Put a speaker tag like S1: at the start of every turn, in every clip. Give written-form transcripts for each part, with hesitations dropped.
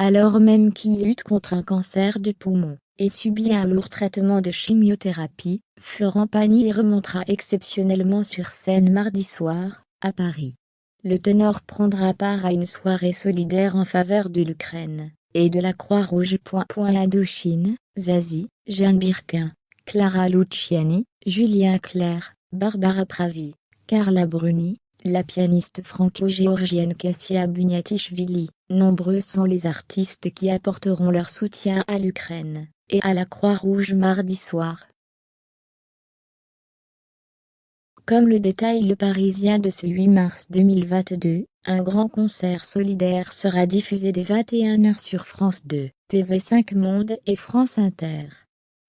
S1: alors même qu'il lutte contre un cancer du poumon et subit un lourd traitement de chimiothérapie. Florent Pagny remontera exceptionnellement sur scène mardi soir, à Paris. Le ténor prendra part à une soirée solidaire en faveur de l'Ukraine et de la Croix-Rouge. Indochine, Zazie, Jeanne Birkin, Clara Luciani, Julien Clerc, Barbara Pravi, Carla Bruni, la pianiste franco-géorgienne Kassia Bunyatichvili. Nombreux sont les artistes qui apporteront leur soutien à l'Ukraine et à la Croix-Rouge mardi soir. Comme le détaille Le Parisien de ce 8 mars 2022, un grand concert solidaire sera diffusé dès 21h sur France 2, TV5 Monde et France Inter.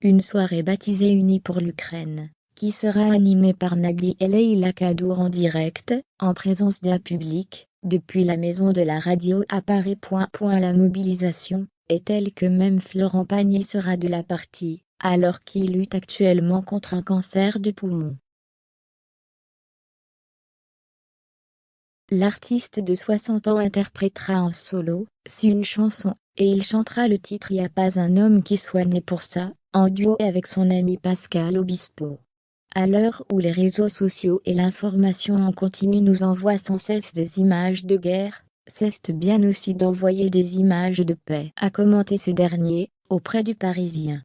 S1: Une soirée baptisée Unis pour l'Ukraine, qui sera animée par Nagui et Leïla Kadour en direct, en présence d'un public, depuis la Maison de la Radio à Paris. La mobilisation est telle que même Florent Pagny sera de la partie, alors qu'il lutte actuellement contre un cancer du poumon. L'artiste de 60 ans interprétera en solo, une chanson, et il chantera le titre Y'a pas un homme qui soit né pour ça, en duo avec son ami Pascal Obispo. À l'heure où les réseaux sociaux et l'information en continu nous envoient sans cesse des images de guerre, c'est bien aussi d'envoyer des images de paix, a commenté ce dernier, auprès du Parisien.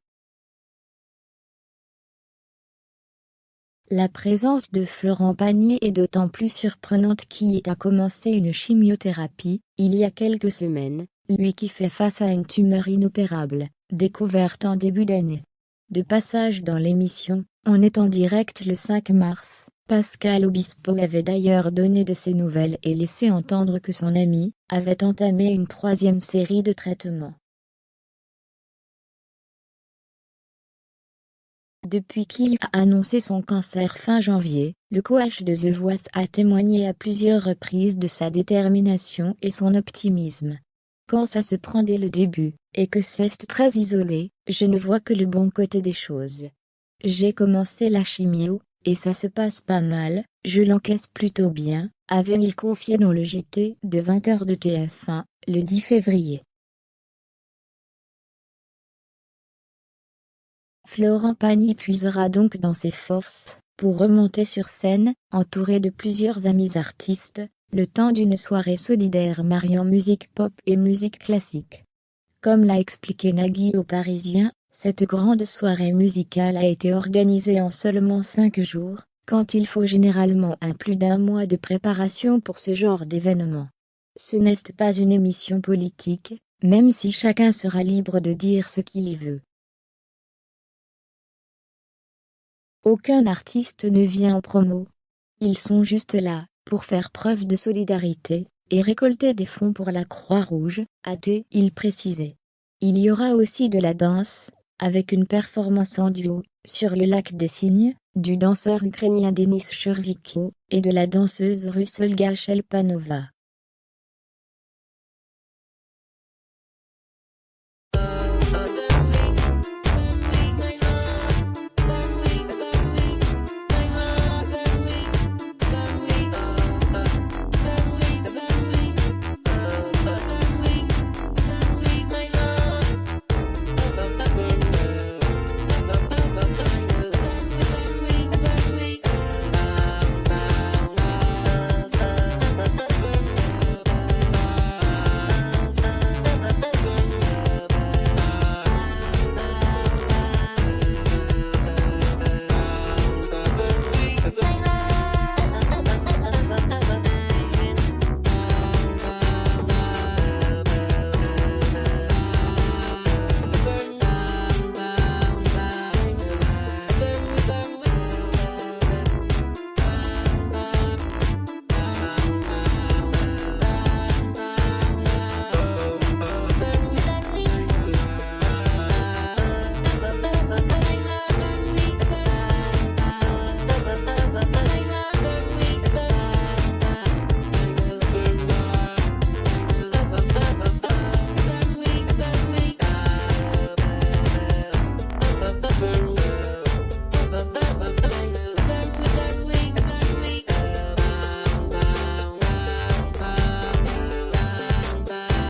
S1: La présence de Florent Pagny est d'autant plus surprenante qu'il a commencé une chimiothérapie, il y a quelques semaines, lui qui fait face à une tumeur inopérable, découverte en début d'année. De passage dans l'émission, On est en direct le 5 mars, Pascal Obispo avait d'ailleurs donné de ses nouvelles et laissé entendre que son ami avait entamé une 3e série de traitements. Depuis qu'il a annoncé son cancer fin janvier, le coach de The Voice a témoigné à plusieurs reprises de sa détermination et son optimisme. Quand ça se prend dès le début, et que c'est très isolé, je ne vois que le bon côté des choses. J'ai commencé la chimio, et ça se passe pas mal, je l'encaisse plutôt bien, avait-il confié dans le JT de 20h de TF1, le 10 février. Florent Pagny puisera donc dans ses forces, pour remonter sur scène, entouré de plusieurs amis artistes, le temps d'une soirée solidaire mariant musique pop et musique classique. Comme l'a expliqué Nagui au Parisien, cette grande soirée musicale a été organisée en seulement 5 jours, quand il faut généralement plus d'1 mois de préparation pour ce genre d'événement. Ce n'est pas une émission politique, même si chacun sera libre de dire ce qu'il y veut. Aucun artiste ne vient en promo. Ils sont juste là, pour faire preuve de solidarité, et récolter des fonds pour la Croix-Rouge, a-t-il précisé. Il y aura aussi de la danse, avec une performance en duo, sur le lac des Cygnes, du danseur ukrainien Denis Chervikho, et de la danseuse russe Olga Shelpanova.